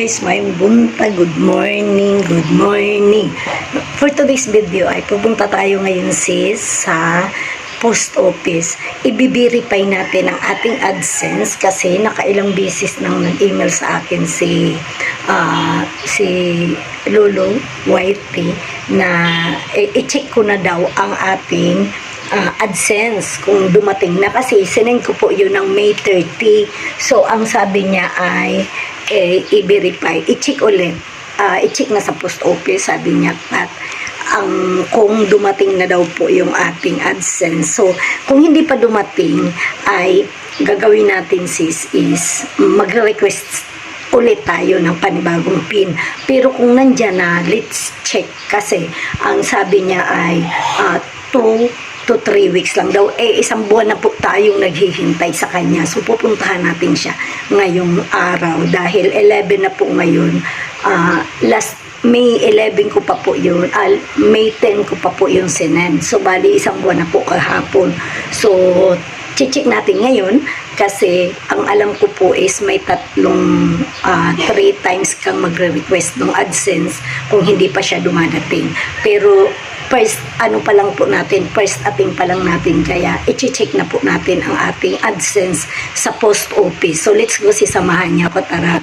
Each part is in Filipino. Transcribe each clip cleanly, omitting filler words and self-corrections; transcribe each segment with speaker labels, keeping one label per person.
Speaker 1: guys, mayong buntag, good morning, good morning. For today's video ay pupunta tayo ngayon sis sa post office. I-verify natin ang ating AdSense kasi nakailang beses nang nag-email sa akin si Lolo Whitey na i-check ko na daw ang ating AdSense kung dumating na kasi sinend ko po yun ng May 30. So ang sabi niya ay i-verify, i-check ulit, i-check na sa post office, sabi niya, at kung dumating na daw po yung ating AdSense. So kung hindi pa dumating ay gagawin natin sis is magre-request ulit tayo ng panibagong PIN. Pero kung nandyan na, let's check kasi ang sabi niya ay 2 to 3 weeks lang daw. Isang buwan na po tayong naghihintay sa kanya. So pupuntahan natin siya ngayong araw dahil 11 na po ngayon. Last May 11 ko pa po yun. May 10 ko pa po yung sinend. So bali isang buwan na po kahapon. So check natin ngayon kasi ang alam ko po is may 3 times kang magre-request ng AdSense kung hindi pa siya dumadating. Pero first ating pa lang natin, kaya i-check na po natin ang ating AdSense sa post office. So let's go, sisamahan niya ako, tara.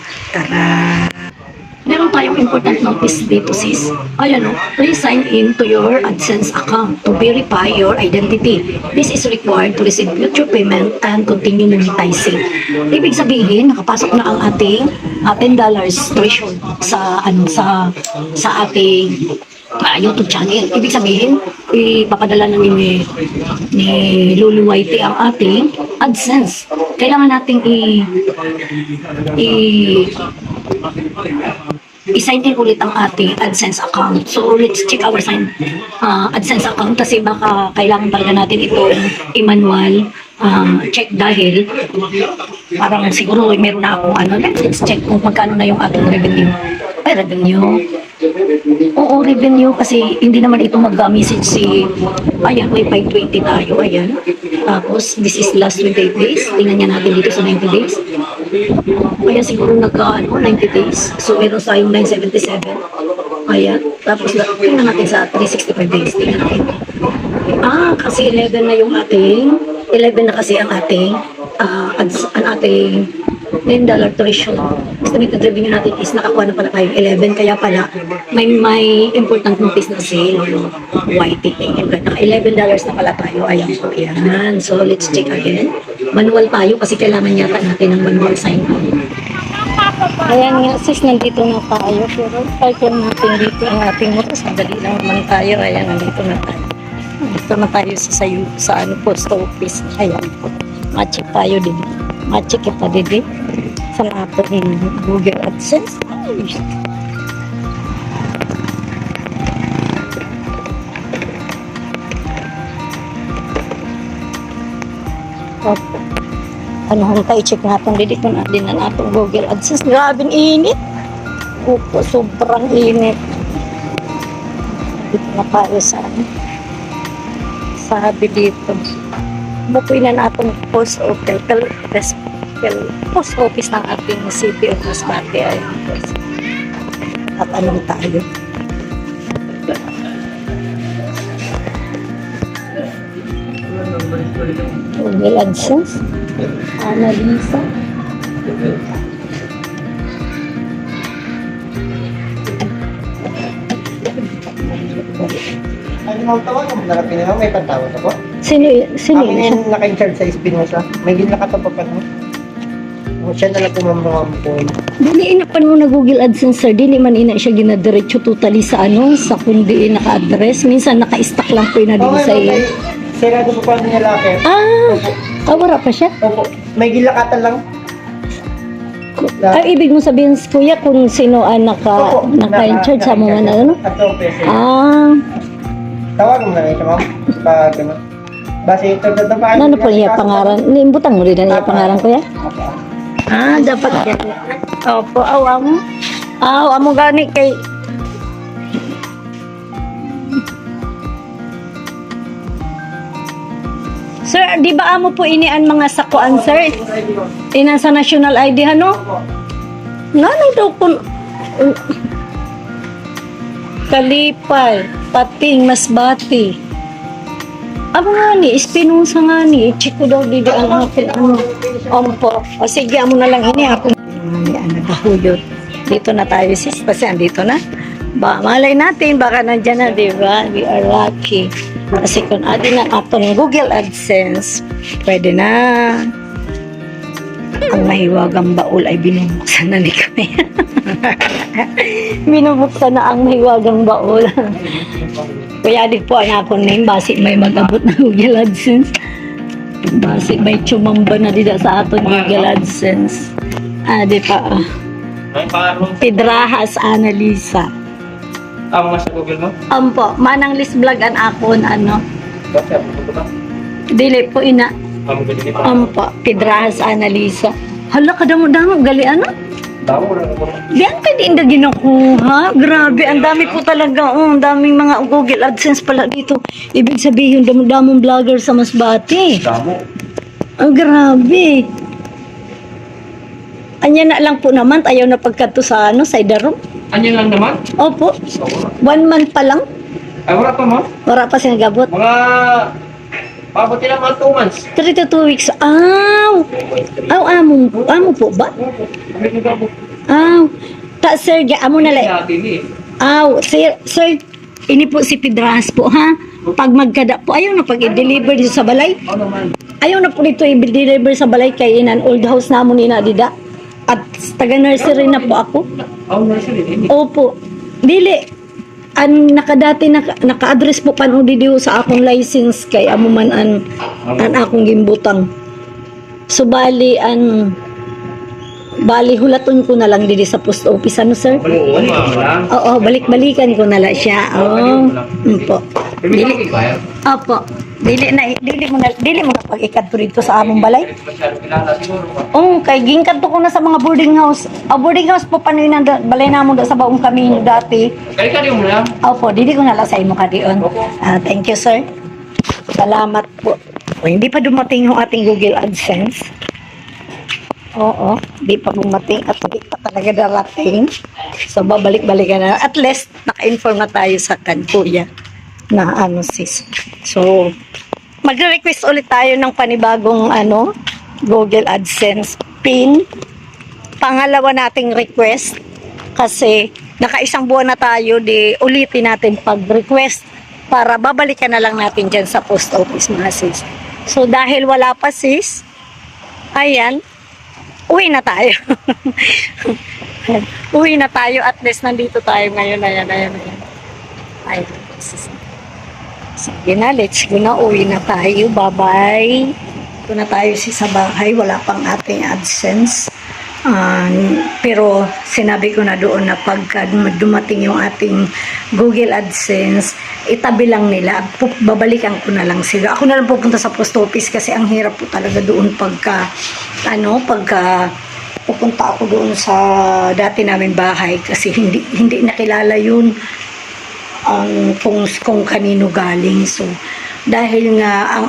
Speaker 1: Meron tayong important notice dito sis. Ayan o, please sign in to your AdSense account to verify your identity. This is required to receive future payment and continue monetizing. Ibig sabihin, nakapasok na ang ating $10 threshold sa ating YouTube channel. Ibig sabihin, ipapadala na ni Lolo Whitey ang ating AdSense. Kailangan nating i-sign in ulit ang ating AdSense account. So, let's check our AdSense account kasi baka kailangan talaga natin ito i-manual check dahil parang siguro meron na akong let's check kung magkano na yung ating revenue. Oo, revenue kasi hindi naman ito mag-message ayan, may 520 tayo, ayan. Tapos, this is last 28 days. Tingnan niya natin dito sa 90 days. Ayan, siguro 90 days. So, meron tayong 977. Ayan. Tapos, tingnan natin sa 365 days. Tingnan natin. Kasi 11 na yung ating, 11 na kasi ang ating, $10 threshold. Estimated revenue natin is nakakuha na pala tayong 11. Kaya pala, may important notice na si Lolo Whitey. Naka $11 na pala tayo. Ayan po yan. So, let's check again. Manual tayo kasi kailangan yata natin ng manual sign on. Ayan nga sis, nandito na tayo. Pero parking natin dito ang ating motor. Madali lang naman tayo. Ayan, nandito na tayo. Nandito na tayo sa post office. Ayan po. Matcheck tayo din. Matcheck kita din sa ating Google AdSense. Tayo check natin dito na din ang ating Google AdSense. Grabing init. Sobrang init. Dito na tayo sabi dito. Bukuin na natin post office ng ating city of Masbate. At tayo? Google AdSense. Analisa.
Speaker 2: Ano tawag mo? Narapin mo? May pantawad ako?
Speaker 1: Sino
Speaker 2: Amin yung naka-in-charge sa spin mo siya. May ginakatapapan mo. Siya na lang pumamamam po.
Speaker 1: Dili inapan mo na Google AdSense sir. Dili man ina siya ginadiretso totally sa kundi naka-address. Minsan naka-stack lang po na din sa iyo.
Speaker 2: Sarado po pa niya laki.
Speaker 1: Wala pa siya?
Speaker 2: Opo. May gilakatan lang.
Speaker 1: Ibig mo sabihin kuya kung sino ang naka-in-charge sa mga
Speaker 2: Tawag mo na rin siya, ma'am. Pag base ito na pa.
Speaker 1: Ano po niya pangaran? Niimbutang mo rin na niya pangaran kuya? Dapat yan. Opo, awam. Amo gani kay Sir, di ba amo po inian mga sakuan, sir? Inan sa national ID, ano? Nanay daw ko. Kalipay, Pating, Masbati. Aba nga ni, Espinosa nga ni. I-check ko daw dito ang akin. Ompo. O sige, amo na lang ini ako. Nagahuyot. Dito na tayo sis. Kasi andito na. Malay natin, baka nandyan na, di ba? We are lucky. Kasi kung adi na atong Google AdSense, pwede na. Ang mahiwagang baul ay binubuksan na ni kami. Binubuksan na ang mahiwagang baul. Kaya di po ang akong name, basi may mag-abot na Google AdSense. Basi may chumamba na dida sa aton Google AdSense. Di pa. Pidrahas Analisa.
Speaker 3: Tama nga sa Google mo?
Speaker 1: Ampo, Manang List Vlog an akon, ano.
Speaker 3: Bakit? Ano ba?
Speaker 1: Dili po ina.
Speaker 3: Tama ba din ito?
Speaker 1: Ampo, Pidrahas Analisa. Hala, kadamo-damo, gali ano?
Speaker 3: Tama ko lang.
Speaker 1: Diyan ka din na ginakuha. Grabe, ang dami po talaga. Ang daming mga Google AdSense pala dito. Ibig sabihin, damong vlogger sa Masbate.
Speaker 3: Damo.
Speaker 1: Ang grabe. Anya na lang po naman, ayaw na pagkato sa ano, sa Idarom.
Speaker 3: Anyan lang naman?
Speaker 1: Opo, 1 month pa lang.
Speaker 3: Ay, wala pa mo?
Speaker 1: Wala pa siya nagabot.
Speaker 3: Mga... Pabuti na mga 2 months.
Speaker 1: 3 to 2 weeks. Amo po ba?
Speaker 3: Kami nagabot.
Speaker 1: Ta sir, amo na lang.
Speaker 3: Natin eh.
Speaker 1: Sir, ini po si Pidrahas po ha. Pag magkada po, ayaw na pag i-deliver dito sa balay.
Speaker 3: Oo naman.
Speaker 1: Ayaw na po dito i-deliver sa balay kay inan old house namon ina dida. At taga-nursery na po ako.
Speaker 3: Oo, nursery.
Speaker 1: Opo. Dili. Ang naka-address po panudi diyo sa akong license kay amo man an akong gimbutang. So bali hulaton ko na lang didi sa post office ano sir?
Speaker 3: Balik-balik mo lang.
Speaker 1: Oo, balik-balikan ko na lang siya. Po. Dili. Opo. Dili mo na pag-ikadto dito sa among balay.
Speaker 3: Masyado kilala siguro.
Speaker 1: Kay gingkadto ko na sa mga boarding house. Boarding house po panoy na balay namon sa baong kami dati.
Speaker 3: Kali-kali mo lang.
Speaker 1: Opo, dili ko na lang sa imo kadion. Thank you, sir. Salamat po. Hindi pa dumating yung ating Google AdSense. Oo, di pa dumating at hindi pa talaga darating. So, babalik-balikan na. At least, naka-inform na tayo sa kuya na ano sis. So, magre-request ulit tayo ng panibagong Google AdSense PIN. Pangalawa nating request kasi naka-1 buwan na tayo, di ulitin natin pag-request para babalikan na lang natin dyan sa post office mga sis. So, dahil wala pa sis, ayan, uwi na tayo. Uwi na tayo. At least nandito tayo ngayon. Ayan. Ayun. Sige na, let's go na. Uwi na tayo. Bye-bye. Ito na tayo sa bahay. Wala pang ating AdSense. Pero sinabi ko na doon na pagka dumating yung ating Google AdSense, itabi lang nila. Babalikan ko na lang sila. Ako na lang pupunta sa post office kasi ang hirap po talaga doon pagka pupunta ako doon sa dati namin bahay kasi hindi nakilala yun kung kanino galing. So dahil nga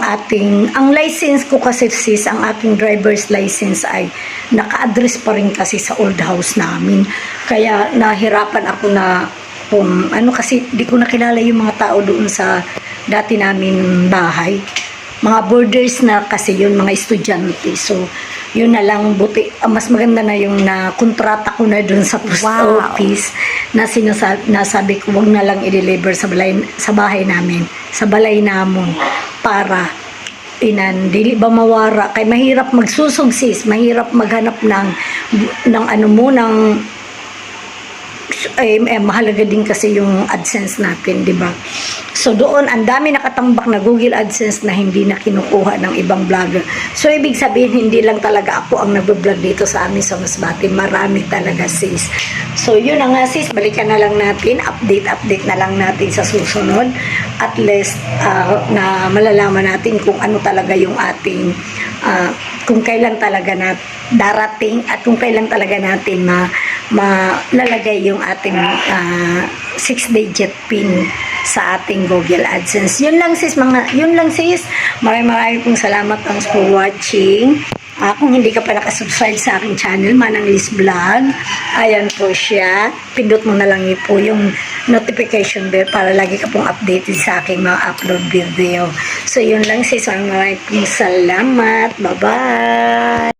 Speaker 1: ang license ko kasi sis, ang aking driver's license ay naka-address pa rin kasi sa old house namin. Kaya nahirapan ako na kasi di ko nakilala yung mga tao doon sa dati namin bahay. Mga boarders na kasi yun, mga estudyante. So, yun na lang, buti. Mas maganda na yung na-kontrata ko na dun sa post office na nasabi ko, wag na lang i-deliver sa bahay namin, sa balay namon, para dili ba mawara. Kay mahirap magsusog sis, mahirap maghanap ng mahalaga din kasi yung AdSense natin, di ba? So doon, ang dami nakatambak na Google AdSense na hindi na kinukuha ng ibang vlogger. So ibig sabihin, hindi lang talaga ako ang nag-vlog dito sa amin sa Masbate. Marami talaga sis. So yun na nga sis, balikan na lang natin, update na lang natin sa susunod. At least, na malalaman natin kung ano talaga yung ating, kung kailan talaga darating at kung kailan talaga natin malalagay yung ating 6-digit PIN sa ating Google AdSense. Yun lang sis. Maraming pong salamat for watching. Kung hindi ka pa nakasubscribe sa aking channel, Manang Liz Vlog, ayan po siya. Pindot mo na lang yun po yung notification bell para lagi ka pong updated sa aking mga upload video. So, yun lang sis. Maraming salamat. Bye-bye!